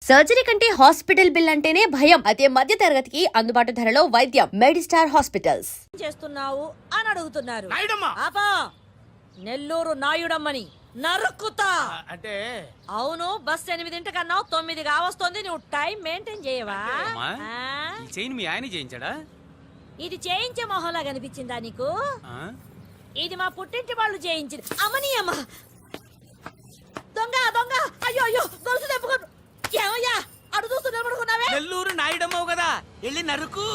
Surgery కంటే hospital bill అంటేనే భయం. అదే మధ్య తరగతికి అందుబాటు ధరలో వైద్యం. Medistar hospitals. చేస్తున్నావు అని అడుగుతున్నారు. నాయుడమ్మ ఆపా, నెల్లూరు నాయుడమ్మని నరుక్కుతా. అంటే అవును, బస్ 8 కన్నా 9 కావస్తుంది. నువ్వు టైం మెయింటైన్ చేయవా? అమ్మా, ఆ? ఈ చైన్ మీ ఆయన చేయించాడా? ఇది చేయించే మొహంలా కనిపించిందా నీకు? ఆ? ఇది మా పుట్టింటి వాళ్ళు చేయించింది. అమ్మని అమ్మ, దొంగ దొంగ, అయ్యో అయ్యో, గొలుసు తెప్పుకో. ఏమయ్యా అడు చూస్తూ నిలబడుకున్నావే? నెల్లూరు నాయుడమ్మవు కదా, వెళ్ళి నరుకు.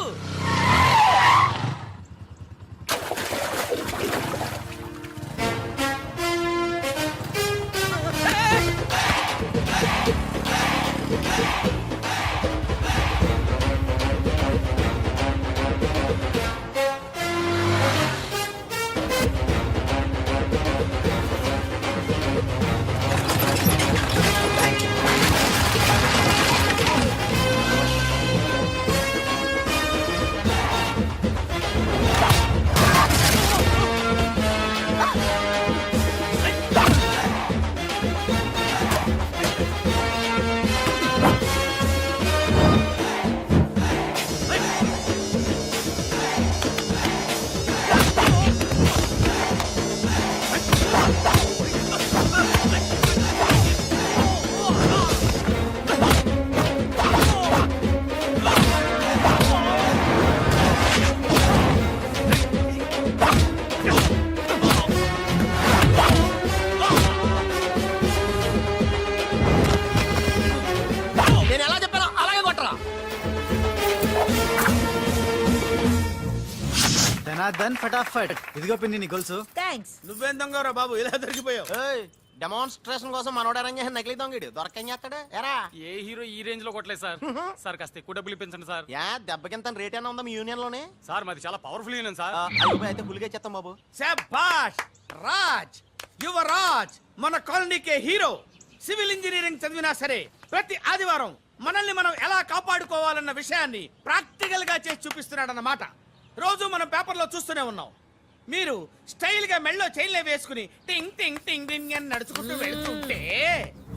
నేను ఎలా చెప్పానో అలాగే కొట్టరా. ధనాధన్ ఫటాఫట్. ఇదిగో పిన్ని నీ గొలుసు. థ్యాంక్స్. నువ్వేం దొంగరా బాబు, ఇలా దొరికిపోయావు. డెమాన్స్ట్రేషన్ కోసం మనోడు అరేంజ్ చేసిన నకిలీ దొంగడు దొరకని చేస్తాడు ఎరా. ఏ హీరో ఈ రేంజ్ లో కొట్టలేదు సార్. సార్ కాస్త ఎక్కువ డబ్బులు ఇప్పించండి సార్. యా దెబ్బకింత రేట్ అయినా ఉందా మీ యూనియన్ లోనే? సార్ మాది చాలా పవర్ఫుల్ యూనియన్ సార్. అయితే ఫుల్గా చేస్తాం బాబు. శభాష్ రాజ్, యువరాజ్, మన కాలనీకే హీరో. సివిల్ ఇంజనీరింగ్ చదివినా సరే ప్రతి ఆదివారం మనల్ని మనం ఎలా కాపాడుకోవాలన్న విషయాన్ని ప్రాక్టికల్ గా చేసి చూపిస్తున్నాడన్నమాట. రోజు మనం పేపర్లో చూస్తూనే ఉన్నాం. మీరు స్టైల్ గా మెళ్ళో చైన్లే వేసుకుని టింగ్ టింగ్ టింగ్ టింగ్ అని నడుచుకుంటూ వెళ్తుంటే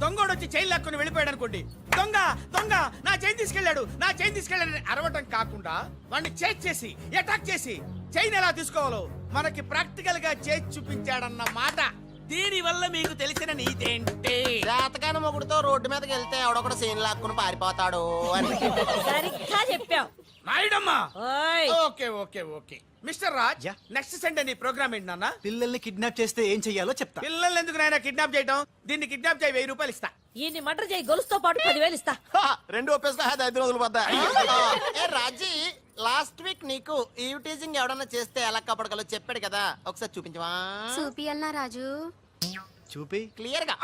దొంగోడు వచ్చి చైన్ లాక్కుని వెళ్ళిపోయాడు అనుకోండి. దొంగ దొంగ నా చైన్ తీసుకెళ్ళాడు, నా చైన్ తీసుకెళ్ళాడు అరవటం కాకుండా వాడిని చేజ్ చేసి అటాక్ చేసి చైన్ ఎలా తీసుకోవాలో మనకి ప్రాక్టికల్ గా చేసి చూపించాడన్న మాట. దీని వల్ల మీకు తెలిసిన నీతేంటే, జాతకాన మొగుడుతో రోడ్డు మీదకి వెళ్తే ఎవడొకడు సీన్ లాక్కుని పారిపోతాడు అని. సరిగ్గా చెప్పావు నాయుడమ్మా. ఓయ్. Okay okay okay mister Raj, yeah. Next Sunday నీ ప్రోగ్రామ్ ఏంటి నాన్న? పిల్లల్ని కిడ్నాప్ చేస్తే ఏం చెయ్యాలో చెప్తా. పిల్లల్ని ఎందుకు నాయన కిడ్నాప్ చేయడం? దీన్ని కిడ్నాప్ చేయి, 1000 రూపాయలు ఇస్తా. ఈయన్ని మర్డర్ చేయి, గొలుసుతో పాటు 10,000 ఇస్తా. రెండు ఒప్పేసుకో, 5 రోజులు పడ్డా. ఏ రాజీ, లాస్ట్ వీక్ నీకు ఈవ్ టీజింగ్ ఎవడన్నా చేస్తే ఎలా కాపాడగలో చెప్పాడు కదా, ఒకసారి చూపించవా? చూపియల్నా రాజు? చూపి. క్లియర్ గా.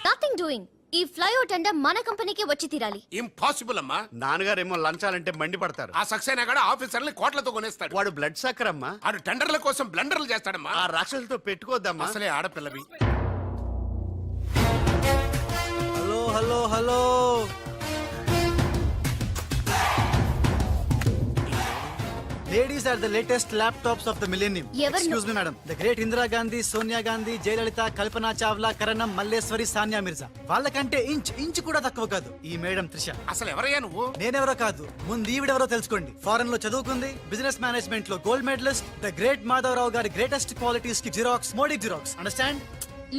Nothing doing. ఈ ఫ్లైఓవర్ టెండర్ మన కంపెనీకి వచ్చి తీరాలి. ఇంపాసిబుల్ అమ్మా. నాన్నగారేమో లంచాలంటే మండిపడతారు. ఆ సక్సేనా కూడా ఆఫీసర్ని కోట్లతో కొనేస్తాడు. వాడు బ్లడ్ సక్కర్ అమ్మా. ఆడు టెండర్ల కోసం బ్లండర్లు చేస్తాడమ్మా. ఆ రాక్షసులతో పెట్టుకోద్దమ్మా. అసలే ఆడపిల్లవి. Hello hello hello. Ladies are the latest laptops of the millennium. Excuse me, madam. The great Indira Gandhi, Sonia Gandhi, Jayalalitha, Kalpana Chawla, Karanam, Malleswari, Sania Mirza. వాళ్ళకంటే ఇంచ్ కూడా తక్కువ కాదు ఈ మేడం త్రిష. అసలు ఎవరయ్యా నువ్వు? నేనెవరో కాదు, ముందు ఈవిడెవరో తెలుసుకోండి. ఫారెన్ లో చదువుకుంది, బిజినెస్ మేనేజ్మెంట్ లో gold medalist. The great Madhavarao గారి గ్రేటెస్ట్ క్వాలిటీస్ కి xerox, Modi xerox. Understand?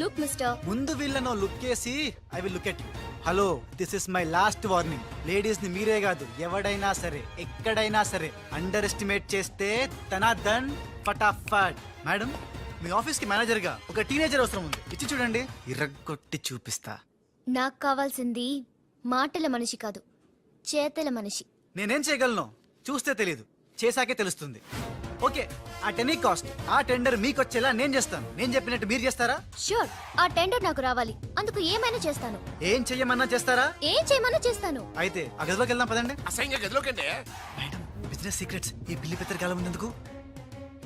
Look mister. ముందు వీళ్ళను లుక్ చేసి I will look at you. Hello, this is my last warning. Ladies ని మీరే కాదు, ఎవడైనా సరే ఎక్కడైనా సరే అండర్ ఎస్టిమేట్ చేస్తే ధనాధన్ ఫటాఫట్. మేడం, మీ ఆఫీస్ కి మేనేజర్ గా ఒక టీనేజర్ అవసరం ఉంది. ఇచ్చి చూడండి, ఇరగ్గొట్టి చూపిస్తా. నాకు కావాల్సింది మాటల మనిషి కాదు, చేతల మనిషి. నేనేం చేయగలను చూస్తే తెలియదు, చేశాకే తెలుస్తుంది. ఓకే, అట్ ఎనీ కాస్ట్ ఆ టెండర్ మీకు వచ్చేలా నేను చేస్తాను. నేను చెప్పినట్టు మీరు చేస్తారా? ష్యూర్, ఆ టెండర్ నాకు రావాలి. అందుకు ఏమైనా చేస్తాను. ఏం చెయ్యమన్నా చేస్తారా? ఏం చేయమన్నా చేస్తాను. అయితే ఆ గదిలోకి వెళ్దాం పదండి. అసహ్యంగా గదిలోకంటే మేడం, బిజినెస్ సీక్రెట్స్ ఈ బిల్లి పెద్దరు కాలం ముందుకు.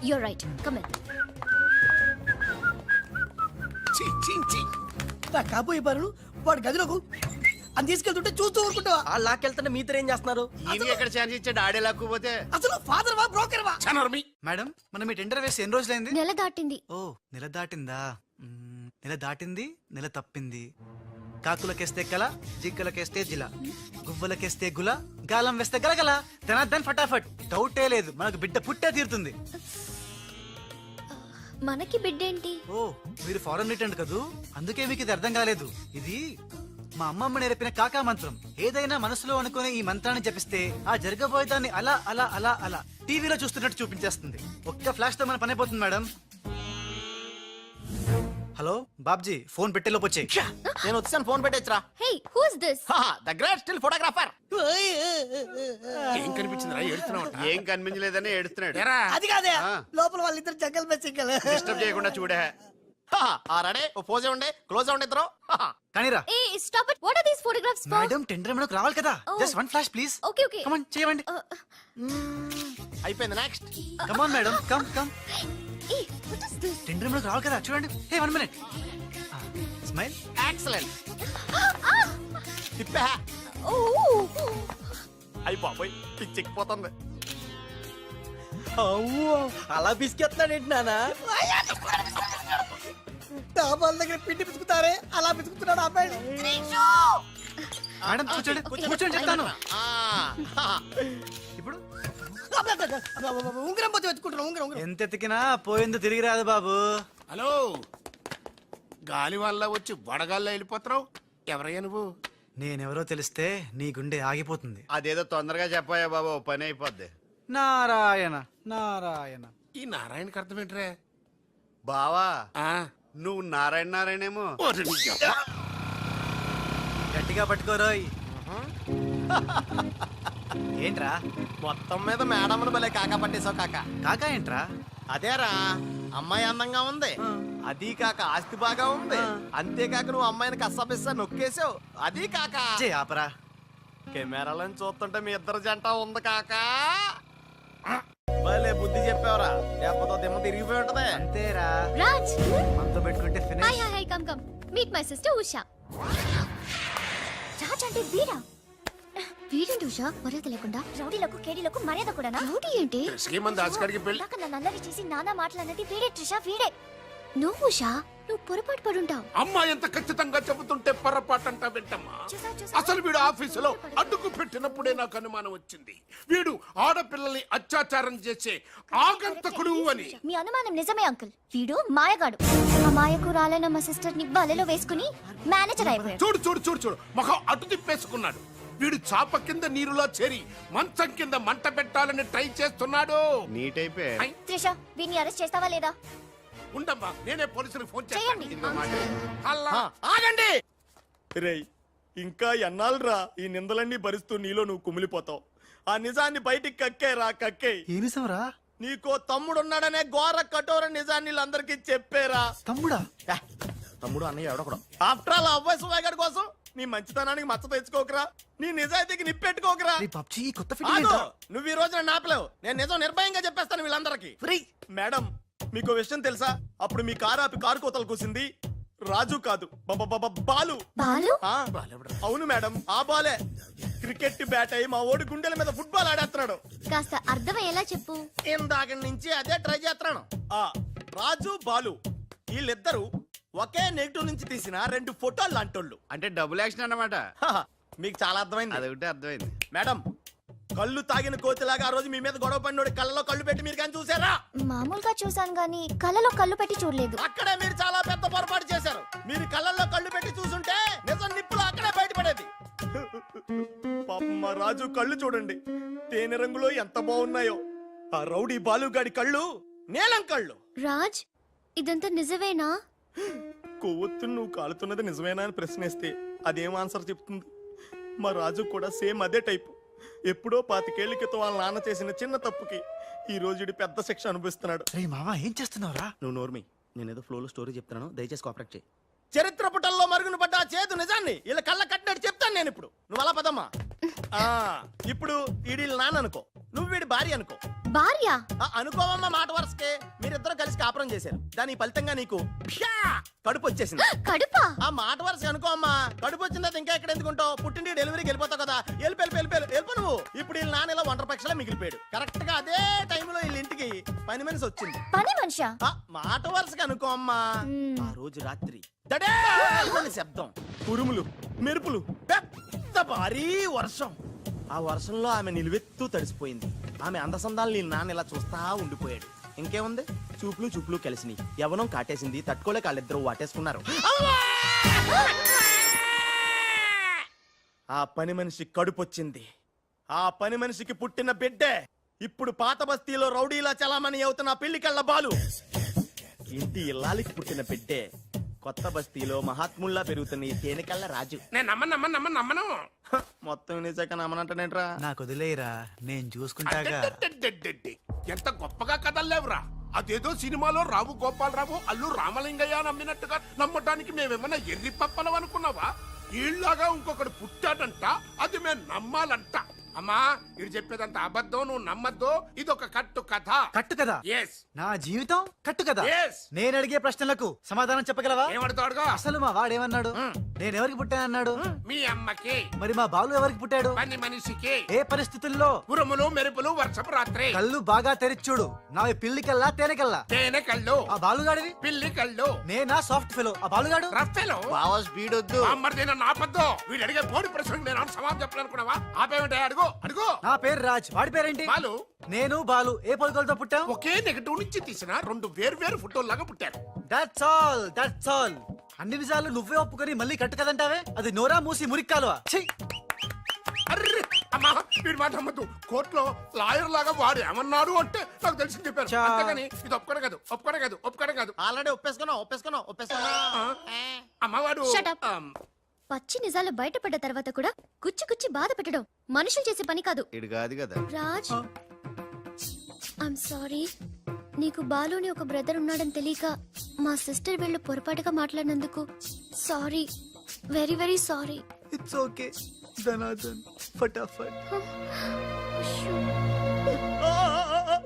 You're right, come in. కాబోయే బారులు వాడు గదిలోకు అని తీసుకెళ్తుంటే చూస్తూ ఊరుకుంటావా? ఆ లాక్కెళ్తుంటే మీతో ఏం చేస్తున్నారు? ఈయన ఎక్కడ ఛాన్స్ ఇచ్చాడు, ఆడే లాక్కుపోతే. అసలు ఫాదర్ వా బ్రోకర్ వా? చనర్మి. మేడం, మనం ఈ టెండర్ వేసి ఎన్ని రోజులైంది? నెల దాటింది. ఓ, నెల దాటిందా? నెల దాటింది, నెల తప్పింది. కాకులకేస్తే కల, జింకలకేస్తే జిల, గువ్వలకేస్తే గుల, గాలం వేస్తే గలగల, ధనార్దన్ ఫటాఫట్. డౌటే లేదు, మనకు బిడ్డ పుట్టే తీరుతుంది. మనకి బిడ్డేంటి? ఓ, మీరు ఫారెన్ రిటర్న్ కదూ, అందుకే మీకు ఇది అర్థం కాలేదు. ఇది మా అమ్మమ్మ నేర్పిన కాకా మంత్రం. ఏదైనా మనసులో అనుకునే ఈ మంత్రాన్ని జపిస్తే ఆ జరగబోయేదాన్ని అలా అలా అలా అలా టీవీలో చూస్తున్నట్టు చూపించేస్తుంది. ఒక్క ఫ్లాష్ తో మన పని అయిపోతుంది మేడం. హలో బాబ్జీ, ఫోన్ పెట్టేలోపు వచ్చాయి. నేను వచ్చాను, ఫోన్ పెట్టేచ్చరా. Hey, who is this? The great still photographer. ఏం కనిపించిందిరా ఏడుస్తున్నావు ఏం కనిపించలేదని ఏడుస్తున్నాడు. అది కాదే ఆ. లోపల వాళ్ళిద్దరు జగ్గలు బెచ్చికలు. డిస్టర్బ్ చేయకుండా చూడే. రెడీ, ఓ పోజే ఉండే, క్లోజ్ ఉండే ఇద్దరు. కానీరా ఏ stop it. What are these photographs for? Madam, tender మనకు రావాలి కదా. Oh. Just one flash please. Okay okay. Come on, చేయండి. అయిపోయింది, next. Come on madam, come come. ఏ వాట్ ఇస్ దిస్? టెండర్ మనకు రావాలి కదా, చూడండి. Hey, 1 minute. స్మైల్. ఎక్సలెంట్. తిప్పా. ఓ అయిపోయి పిచ్చెక్కిపోతుంది. అలా బిస్కెత్తాడేంటి నానా? డాబాల దగ్గర పిండి పిసుకుతారే అలా పిసుకుతున్నాడు అబ్బాయి. మేడం కూర్చోండి, కూర్చోండి చెప్తాను. ఇప్పుడు ఉంగరం పోతే వెతుకుంటున్నా. ఉంగరం ఎంత ఎతికినా పోయింది తిరిగి రాదు బాబు. హలో, గాలి వల్ల వచ్చి వడగాల్లో వెళ్ళిపోతున్నావు. ఎవరయ్యా నువ్వు? నేనెవరో తెలిస్తే నీ గుండె ఆగిపోతుంది. అదేదో తొందరగా చెప్పాయా బాబు, ఓ పని అయిపోద్ది. నారాయణ నారాయణ. ఈ నారాయణకి అర్థం ఏంట్రా? బావా, ఆ, నువ్వు నారాయణ నారాయణేమో. ఓరి నీ యబ్బ. గట్టిగా పట్టుకోరోయ్. ఏంట్రా మొత్తం మీద మేడంను భలే కాకా పట్టేశావు కాక. కాకా ఏంట్రా? అదేరా, అమ్మాయి అందంగా ఉంది, అది కాక ఆస్తి బాగా ఉంది, అంతేకాక నువ్వు అమ్మాయిని కష్టపిస్తా నొక్కేసావు, అది కాక జే ఆపరా. కెమెరాలను చూస్తుంటే మీ ఇద్దరు జంట ఉంది కాక. భలే బుద్ధి చెప్పావురా, లేకపోతే దిమ్మ తిరిగిపోయి ఉంటది. అంతేరా, రాజ్. మనతో పెట్టుకుంటే hi finish. Hi hi, come come. Meet my sister Usha. Raj అంటే వీరా? వీరేంటి ఉషా మర్యాద లేకుండా? రౌడీలకు కేడీలకు మర్యాద కూడానా? రౌడీ ఏంటి? శ్రీమంత్ దాస్కర్కి పెళ్లి. నాకు నన్ను అల్లరి చేసి నానా మాటలన్నది వీడే ట్రిషా, వీడే. నువ్వు ఉషా, నువ్వు పొరపాటు పడుంటావు. అమ్మా ఎంత ఖచ్చితంగా చెబుతుంటే పొరపాటంట వింటమ్మా. అసలు వీడు ఆఫీసులో అడ్డుకు పెట్టినప్పుడే నాకు అనుమానం వచ్చింది. వీడు ఆడపిల్లల్ని అత్యాచారం చేసే ఆగంతకుడు అని. మీ అనుమానం నిజమే అంకుల్. వీడు మాయగాడు. ఆ మాయకురాలైన మా సిస్టర్ ని బలలో వేసుకుని మేనేజర్ అయిపోయాడు. చూడు చూడు చూడు చూడు, మొహం అటు తిప్పేసుకున్నాడు. వీడు చాప కింద నీరులో చేరి మంచం కింద మంట పెట్టాలని ట్రై చేస్తున్నాడు. నీట్ అయిపోయి. ఐ, త్రిష, వీడిని అరెస్ట్ చేస్తావా లేదా? ఉండమ్మా, నేనే పోలీసులకు ఫోన్ చేయండి. చేస్తాను. హల్లా. ఆగండి రేయ్, ఇంకా ఎన్నాళ్ళరా ఈ నిందలన్నీ భరిస్తూ నీలో నువ్వు కుమిలిపోతావు. ఆ నిజాన్ని బయటికి కక్కేరా, కక్కే. ఏ నిజంరా? నీకో తమ్ముడున్నాడనే ఘోర కఠోర నిజాన్ని వీళ్ళందరికీ చెప్పేరా. తమ్ముడా? తమ్ముడు అన్నయ్య ఎవడకూడదు. ఆఫ్టర్ ఆల్ అబ్బాయి సువాగడ్ కోసం నీ మంచితనానికి మచ్చ తెచ్చుకోకరా, నీ నిజాయితీకి నిప్పెట్టుకోకరా. రే పబ్జీ, ఈ కొత్త ఆగు! ఫిట్టింగ్ నువ్వు ఈ రోజున నాపలేవు. నేను నిజం నిర్భయంగా చెప్పేస్తాను వీళ్ళందరికీ. మేడం, మీకు విషయం తెలుసా? అప్పుడు మీ కారు ఆపి కారు కోతలు కూసింది రాజు కాదు, బాలు. బాలు? ఆ, అవును మేడం, ఆ బాలే క్రికెట్ బ్యాట్ అయి మా ఓడి గుండెల మీద ఫుట్బాల్ ఆడేస్తున్నాడు. కాస్త అర్థమయ్యేలా చెప్పు. ఇందాక నుంచి అదే ట్రై చేస్తున్నాను. ఆ రాజు బాలు వీళ్ళిద్దరూ ఒకే నెగిటివ్ నుంచి తీసిన 2 ఫోటోలు లాంటోళ్ళు. అంటే డబుల్ యాక్షన్ అన్నమాట. హహ, మీకు చాలా అర్థమైంది. అదొకటి అర్థమైంది. మేడం, కళ్ళు తాగిన కోతిలాగా ఆ రోజు మీ మీద గొడవ పడినోడి కళ్ళలో కళ్ళు పెట్టి మీరు కానీ చూసారా? మామూలుగా చూసాను గానీ కళ్ళలో కళ్ళు పెట్టి చూడలేదు. అక్కడే మీరు చాలా పెద్ద పొరపాటు చేశారు. మీరు కళ్ళల్లో కళ్ళు పెట్టి చూసుంటే నిజం నిప్పులు అక్కడే బయటపడేది. పాపం మా రాజు కళ్ళు చూడండి, తేనె రంగులో ఎంత బాగున్నాయో. ఆ రౌడీ బాలుగాడి కళ్ళు నీలం కళ్ళు. రాజ్, ఇదంతా నిజమేనా? కొవ్వొత్తు నువ్వు కాలుతున్నది నిజమేనా అని ప్రశ్నిస్తే అదేం ఆన్సర్ చెప్తుంది? మా రాజు కూడా సేమ్ అదే టైపు. ఎప్పుడో 25 ఏళ్ల క్రితం వాళ్ళ నాన్న చేసిన చిన్న తప్పుకి ఈ రోజు ఈడు పెద్ద శిక్ష అనుభవిస్తున్నాడు. రే మామ, ఏం చేస్తున్నావురా? నువ్వు నోర్మి, నేనేదో ఫ్లోలో స్టోరీ చెప్తున్నాను, దయచేసి కోఆపరేట్ చేయి. చరిత్ర పుటల్లో మరుగున పడ్డ ఆ చేదు నిజాన్ని ఇలా కళ్ళ కట్టినట్టు చెప్తాను నేను ఇప్పుడు. నువ్వు అలా పదమ్మా. ఇప్పుడు ఈడి నాన్న అనుకో, నువ్వు వీడి భార్య అనుకో. భార్య అనుకోవమ్మా, మాట వరుసకే మీరిద్దరు కలిసి కాపురం చేశారు. దాని ఫలితంగా నీకు ప్యా కడుపు వచ్చేసింది. కడుపా? ఆ మాట వరుస అనుకో అమ్మా. కడుపు వచ్చిన తర్వాత ఇంకా ఎక్కడ ఎందుకుంటావు? పుట్టింటి డెలివరీకి వెళ్ళిపోతావు కదా. వెళ్ళిపో నువ్వు. ఇప్పుడు వీళ్ళ నాన్న ఇలా ఒంటరి పక్షలా మిగిలిపోయాడు. కరెక్ట్ గా అదే టైంలో వీళ్ళ ఇంటికి పని మనిషి వచ్చింది. పని మనిషా? మాట వరుసగా అనుకో అమ్మా. ఆ రోజు రాత్రి దడే శబ్దం, ఉరుములు, మెరుపులు, పెద్ద భారీ వర్షం. ఆ వర్షంలో ఆమె నిలువెత్తు తడిసిపోయింది. ఆమె అందసందాలు నీ నాన్న ఇలా చూస్తా ఉండిపోయాడు. ఇంకేముంది, చూపులు కలిసినాయి. యవనం కాటేసింది. తట్టుకోలేక వాళ్ళిద్దరూ వాటేసుకున్నారు. ఆ పని మనిషి కడుపొచ్చింది. ఆ పని మనిషికి పుట్టిన బిడ్డే ఇప్పుడు పాత బస్తీలో రౌడీలా చలామణి అవుతున్న పెళ్లికళ్ళ బాలు. ఇంటి ఇల్లాలికి పుట్టిన బిడ్డే కొత్త బస్తీలో మహాత్ముల్లా పెరుగుతున్న ఈ తేనెకళ్ళ రాజు. నేను నమ్మను. మొత్తం నిజాక నమ్మనంటనేట్రా. నాకు వదిలేయరా, నేను చూసుకుంటాగా. అడ్డడ్డడ్డడ్డడ్డి. ఎంత గొప్పగా కథలు లేవురా. అదేదో సినిమాలో రావు గోపాలరావు అల్లు రామలింగయ్య నమ్మినట్టుగా నమ్మటానికి మేమేమన్నా ఎర్రి పప్పలం అనుకున్నావా? ఈళ్ళగా ఇంకొకడు పుట్టాడంట, అది మేము నమ్మాలంట. అమ్మా, ఇది చెప్పేదంత అబద్ధం, నువ్వు నమ్మద్దు. ఇదొక కట్టు కథ. కట్టు కదా? ఎస్. నా జీవితం కట్టు కదా? Yes. నేను అడిగే ప్రశ్నలకు సమాధానం చెప్పగలవా? ఏమడతాడుగా? అసలు మా వాడేమన్నాడు? నేను ఎవరికి పుట్టానన్నాడు? మీ అమ్మకి. మరి మా బాలు ఎవరికి పుట్టాడు? పని మనిషికి. ఏ పరిస్థితుల్లో? ఉరుములు మెరుపులు వర్షపు రాత్రి. కళ్ళు బాగా తెరిచూడు. నావి పిల్లికల్లా తేనెకల్లా? తేనె కళ్ళు. ఆ బాలుగాడివి? పిల్లి కళ్ళు. నేనా సాఫ్ట్ ఫెలో? ఆ బాలుగాడు? రఫెలో. బావా స్పీడ్ వద్దు. అమ్మర్దైనా నాపద్దు. వీడు అడిగే పోటీ ప్రశ్నకు నేను సమాధానం చెప్పాలనుకున్నావా? ఆపేమంటే అడుగు అడుగు. నా పేరు రాజ్. వాడి పేరేంటి? బాలు. నేను బాలు ఏ పొలకలతో పుట్టాం? ఒకే నెగటివ్ నుంచి తీసిన రెండు వేరు ఫోటోల్లాగా పుట్టారు. That's all. అన్ని నిజాలు నువ్వే ఒప్పుకొని మళ్ళీ కట్టు కదంటావే? అది నోరా మూసి మురిక్కాలువా? ఛీ! అర్రే అమ్మా, వీడి మాట నమ్మద్దు. కోర్టులో లాయర్ లాగా వాడు ఏమన్నాడు అంటే నాకు తెలిసి చెప్పారు. చా. అంతేగాని ఇది ఒప్పుకోవడం కాదు. ఆల్రెడీ ఒప్పేసుకున్నా. అమ్మవాడు Shut up. పచ్చి నిజాలు బయటపడ్డ తర్వాత కూడా కుచ్చి బాధ పెట్టడం మనుషులు చేసే పని కాదు. ఇడు కాదు కదా. Raj I'm sorry. నీకు బాలుని ఒక బ్రదర్ ఉన్నాడని తెలియక మా సిస్టర్ వీళ్ళు పొరపాటుగా మాట్లాడినందుకు sorry. Very very sorry. It's okay. ధనాధన్ ఫటాఫట్.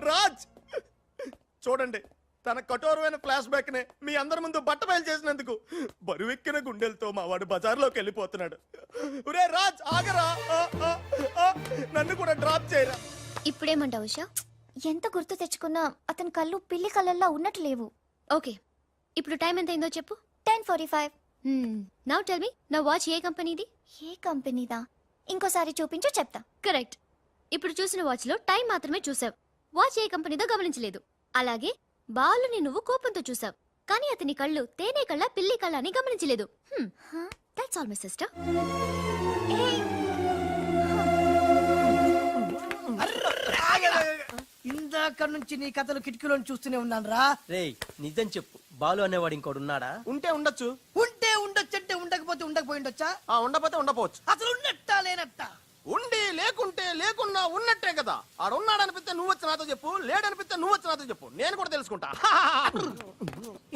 రాజ్ చూడండి, తన కఠోరమైన ఫ్లాష్ బ్యాక్ నే మీ అందరి ముందు బట్ట బయలు చేసినందుకు బరువెక్కిన గుండెలతో మా వాడు బజార్లోకి వెళ్ళిపోతున్నాడు. ఒరే రాజ్ ఆగరా, నన్ను కూడా డ్రాప్ చేయరా. ఇప్పుడేమంటావు ఉషా? ఎంత గుర్తు తెచ్చుకున్నా అతని కళ్ళు పిల్లి కళ్ళల్లా ఉన్నట్టు లేవు. ఓకే, ఇప్పుడు టైం ఎంత అయిందో చెప్పు. 10:45. నౌ టెల్ మీ, నా వాచ్ ఏ కంపెనీది? ఏ కంపెనీదా? ఇంకోసారి చూపించు చెప్తా. కరెక్ట్. ఇప్పుడు చూసిన వాచ్ లో టైం మాత్రమే చూసావు. వాచ్ ఏ కంపెనీదో గమనించలేదు. అలాగే బాలుని నువ్వు కోపంతో చూసావు, కానీ అతని కళ్ళు తేనె కళ్ళ పిల్లి కళ్ళ అని గమనించలేదు. That's all my sister. ఇందాక నుంచి నీ కథలు కిటికీలో చూస్తూనే ఉన్నాను రా. రేయ్, నిజం చెప్పు, బాలు అనేవాడు ఇంకోడు ఉన్నాడా? ఉంటే ఉండొచ్చు. ఉంటే ఉండొచ్చంటే ఉండకపోతే ఉండకపోయి ఉండొచ్చా? ఉండపోతే ఉండపోవచ్చు. అసలు ఉన్నట్టా లేనట్టా? ఉండి లేకుంటే లేకున్నా ఉన్నట్టే కదా. ఆడు ఉన్నాడనిపిస్తే నువ్వు వచ్చి నాతో చెప్పు, లేడనిపిస్తే నువ్వు వచ్చి నాతో చెప్పు, నేను కూడా తెలుసుకుంటా.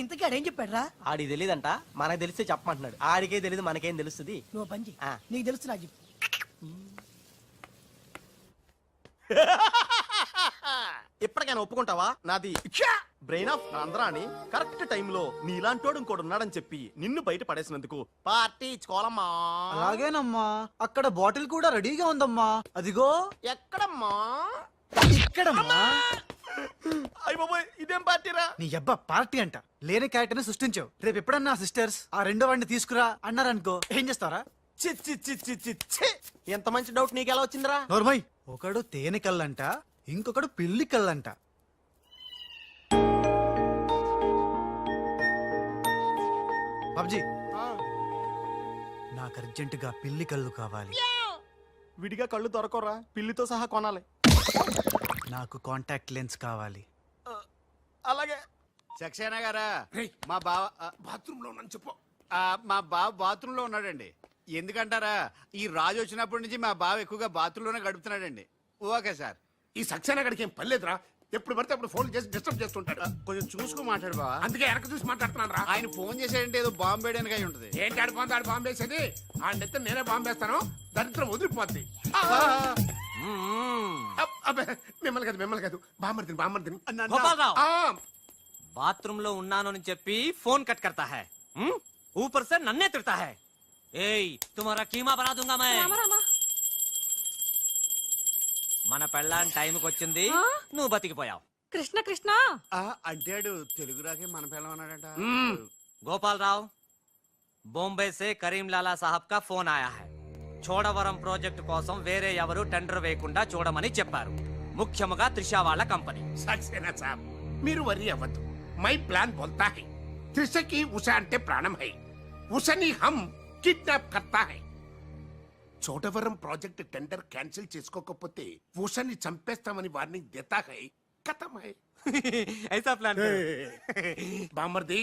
ఇంతకీ ఆడేం చెప్పాడు రా? ఆడికి తెలీదంట, మనకు తెలిస్తే చెప్పమంటున్నాడు. ఆడికే తెలీదు, మనకేం తెలుస్తుంది? నువ్వు పని చెయ్యి. ఆ. నీకు తెలుసు నాకు చెప్పు. ఇప్పటికైనా ఒప్పుకుంటావా? నాది బ్రెయిన్ ఆఫ్ ఆంధ్ర అని కరెక్ట్ టైంలో నీలాంటోడు ఇంకోటి ఉన్నాడని చెప్పి నిన్ను బయట పడేసినందుకు పార్టీ ఇచ్చుకోవాలమ్మా. అలాగేనమ్మా. అక్కడ బాటిల్ కూడా రెడీగా ఉందమ్మా. అదిగో. ఎక్కడమ్మా? ఇక్కడమ్మా. అయ్య బాబోయ్, ఇదేం పార్టీరా? నీ అబ్బా పార్టీ అంట. లేని క్యారెక్టర్ ని సృష్టించావు. రేపు ఎప్పుడన్నా సిస్టర్స్ ఆ రెండో వాడిని తీసుకురా అన్నారనుకో, ఏం చేస్తారా? చి చి చి చి చి చి. ఎంత మంచి డౌట్ నీకు ఎలా వచ్చిందిరా? నోర్మై. ఒకడు తేనె కళ్ళంట, ఇంకొకడు పిల్లి కళ్ళంట. బాబ్జీ, నాకు అర్జెంటుగా పిల్లి కళ్ళు కావాలి. విడిగా కళ్ళు దొరకరా, పిల్లితో సహా కొనాలి. నాకు కాంటాక్ట్ లెన్స్ కావాలి. అలాగే. సక్సేనా గారా, రేయ్, మా బావ బాత్రూమ్ లో ఉన్నాను చెప్పు. మా బావ బాత్రూమ్ లో ఉన్నాడండి. ఎందుకంటారా, ఈ రాజు వచ్చినప్పటి నుంచి మా బావ ఎక్కువగా బాత్రూమ్ లోనే గడుపుతున్నాడండి. Okay sir. ఈ సక్సేనా గడికి ఏం పర్లేదురా. ఎప్పుడు పడితే అప్పుడు ఫోన్ చేసి డిస్టర్బ్ చేస్తుంటాడు. కొంచెం చూసుకో మాట్లాడు బావా. అందుకే వెనక చూసి మాట్లాడుతున్నాను రా. ఆయన ఫోన్ చేసాడంటే ఏదో బాంబు వేయడానికి అయి ఉంటది. ఏంటి ఆడు బాంబేసేది? ఆ నెత్త నేనే బాంబేస్తాను, దరిద్రం వదిలిపోద్ది. మిమ్మల్ని కాదు బామ్మర్దిని. గోపాలరావు. ఆ, బాత్రూమ్ లో ఉన్నాను అని చెప్పి ఫోన్ కట్ करता है ऊपर से नन्हे तिरता है ఏయ్ तुम्हारा कीमा बना दूंगा मैं మన పెళ్ళాన్ టైంకి వచ్చింది, నువ్వు బతికిపోయావు. కృష్ణ కృష్ణ అంటాడు తెలుగు రాకే మన పిల్లం అన్నాడట. गोपाल राव बॉम्बे से करीम लाला साहब का फोन आया है. చోడవరం ప్రాజెక్ట్ కోసం వేరే ఎవరు టెండర్ వేయకుండా చూడమని చెప్పారు, ముఖ్యముగా త్రిషా వాళ్ళ కంపెనీ. సక్సేనా సాబ్, మీరు వరి అవ్వద్దు. మై ప్లాన్ బోల్తా హై. త్రిషకి ఉష అంటే ప్రాణం హై. ఉషని హమ్ కిడ్నాప్ కర్తా హై. చోడవరం ప్రాజెక్ట్ టెండర్ క్యాన్సిల్ చేసుకోకపోతే ఉషని చంపేస్తామని వార్నింగ్ దేతా హై. ఖతం హై. ऐसा प्लान బామర్ది,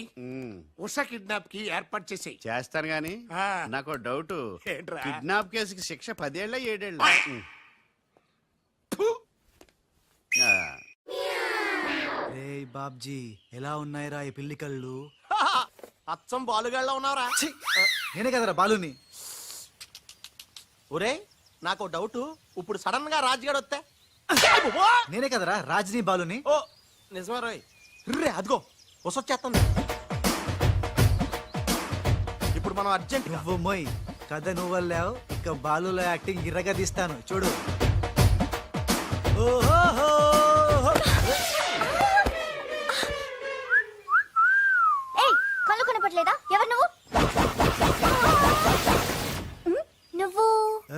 ఉష కిడ్నాప్ కి ఏర్పాటు చేసేయ్. చేస్తాను గాని ఆ. నాకు డౌట్. ఏంట్రా? కిడ్నాప్ కేసుకి శిక్ష 10 ఏళ్ళ 7 ఏళ్ళ? ఫు! రే బాబ్జీ, ఎలా ఉన్నాయిరా ఈ పిల్లి కళ్ళు? అచ్చం బాలుగాళ్ళ ఉన్నావురా. ఛీ! నేనే కదరా బాలుని. ఒరే నాకు డౌట్, ఇప్పుడు సడన్ గా రాజుగాడు వస్తే? నేనే కదరా రాజనీ బాలుని. ఓ నిజమే రోయ్. రే అదిగో వసొచ్చేస్తుంది. ఇప్పుడు మనం అర్జెంట్ నువ్వు మొయ్ కథ నువ్వు వెళ్ళావు, ఇక బాలులో యాక్టింగ్ గిర్రగా తీస్తాను చూడు. ఓహోహో! ఏయ్ కళ్ళు కనపట్లేదా? ఎవరు నువ్వు? నువ్వు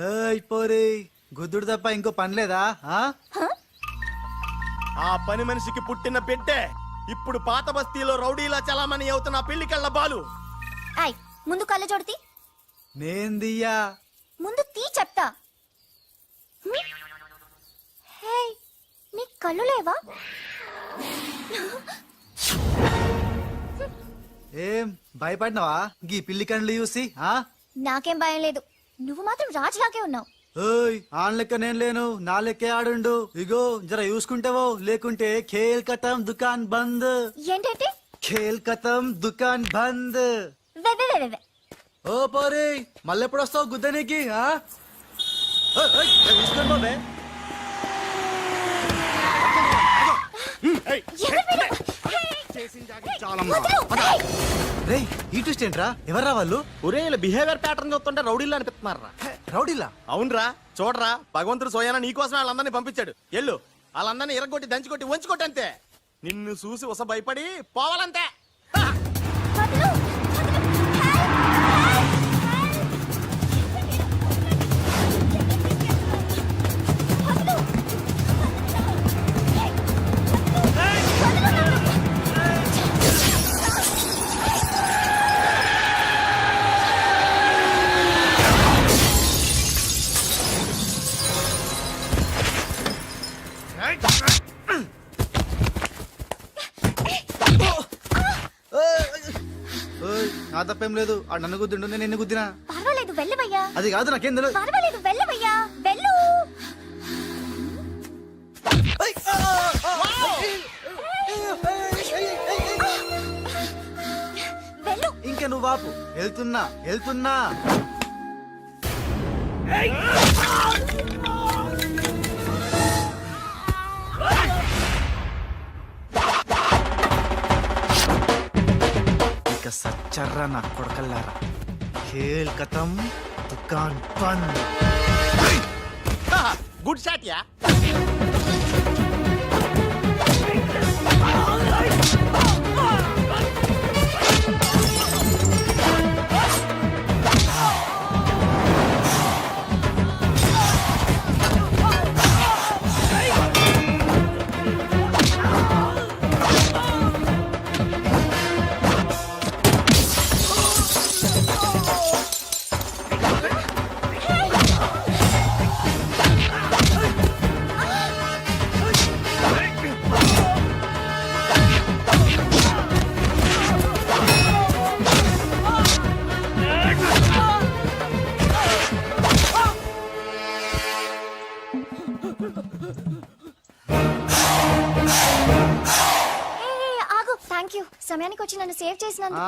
ఏయ్ పోరి, గుద్దుడు తప్ప ఇంకో పని లేదా? ఆ? ఆ పని మనిషికి పుట్టిన బిడ్డే ఇప్పుడు పాత బస్తీలో రౌడీలా చలామణి అవుతున్న పిల్లి కళ్ళ బాలు. ఐ ముందు కళ్ళు చూడతి. నేను దియ్యా. ముందు తీ చెప్తా. హే నీ కళ్ళు లేవా? ఏం భయపడినావా గీ పిల్లి కండ్లు చూసి? ఆ? నాకేం భయం లేదు, నువ్వు మాత్రం రాజులాగే ఉన్నావు. ఓయ్ ఆన్ లెక్క నేను లేను, నా లెక్కే ఆడుండు. ఇగో జర చూసుకుంటావో, లేకుంటే ఖేల్ ఖతం దుకాన్ బంద్. ఏంటంటే? ఖేల్ ఖతం దుకాన్ బంద్. వే వే వే వే. ఓ పోరి, మళ్ళెప్పుడు వస్తావు గుద్దనీకి? ఆ? ఓయ్, ఓయ్, చూసుకోండి బాబే. ఎవరు మీరు? రేయ్ ఈ ట్విస్ట్ ఏంట్రా? ఎవర్రా వాళ్ళు? ఒరే వీళ్ళ బిహేవియర్ ప్యాటర్న్ చూస్తుంటే రౌడీలా అనిపిస్తున్నారా? రౌడీలా? అవునరా, చూడరా, భగవంతుడు సోయానా నీకోసం వాళ్ళందరినీ పంపించాడు. ఎల్లు వాళ్ళందరినీ ఇరగొట్టి దంచుకొట్టి వంచుకొట్టి అంతే. నిన్ను చూసి ఉస భయపడి పోవాలంతే. వదలు, వదలు. ఓయ్ నా తప్పేం లేదు, ఆ నన్ను గుద్దిండు, నేను నిన్ను గుద్దినా. పర్వాలేదు వెళ్ళవయ్యా. అది కాదు, నాకేం తెలియదు. పర్వాలేదు వెళ్ళవయ్యా, వెళ్ళు. వెళ్ళు. ఇంకా నువ్వు ఆపు, వెళ్తున్నా వెళ్తున్నా. ఇక సచ్చర్రా నా కొడకల్లారా. ఖేల్ ఖతం దుకాన్ బంద్. Good shot yeah. సమయానికి వచ్చి నన్ను సేవ్ చేసినందుకు.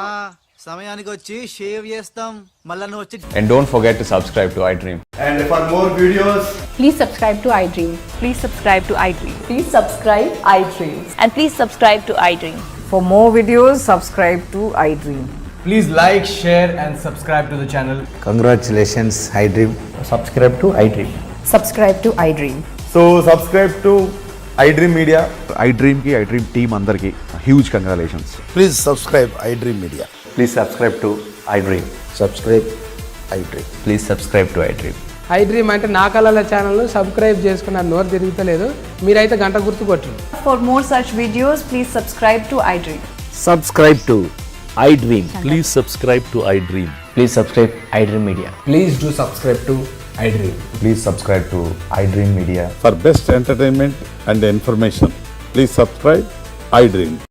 సమయానికి వచ్చి షేవ్ చేస్తాం, మళ్ళా నువ్వు వచ్చి. And don't forget to subscribe to iDream. And for more videos, Please subscribe to iDream. Please subscribe to iDream. Please subscribe iDream. And please subscribe to iDream. For more videos, subscribe to iDream. Please like, share and subscribe to the channel. Congratulations, iDream. Subscribe to iDream. Subscribe to iDream. so subscribe to iDream Media. iDream ki iDream team andarki huge congratulations. Please subscribe iDream Media. Please subscribe to iDream. Subscribe iDream. Please subscribe to iDream. iDream అంటే నా కళల channel subscribe చేసుకున్న నోరు తిరుగుతలేదు, మీరైతే గంట గుర్తు కొట్టండి. For more such videos, please subscribe to iDream. Subscribe to iDream. Please subscribe to iDream. Please subscribe iDream Media. Please do subscribe to iDream. Please subscribe to iDream Media. For best entertainment and information, please subscribe iDream.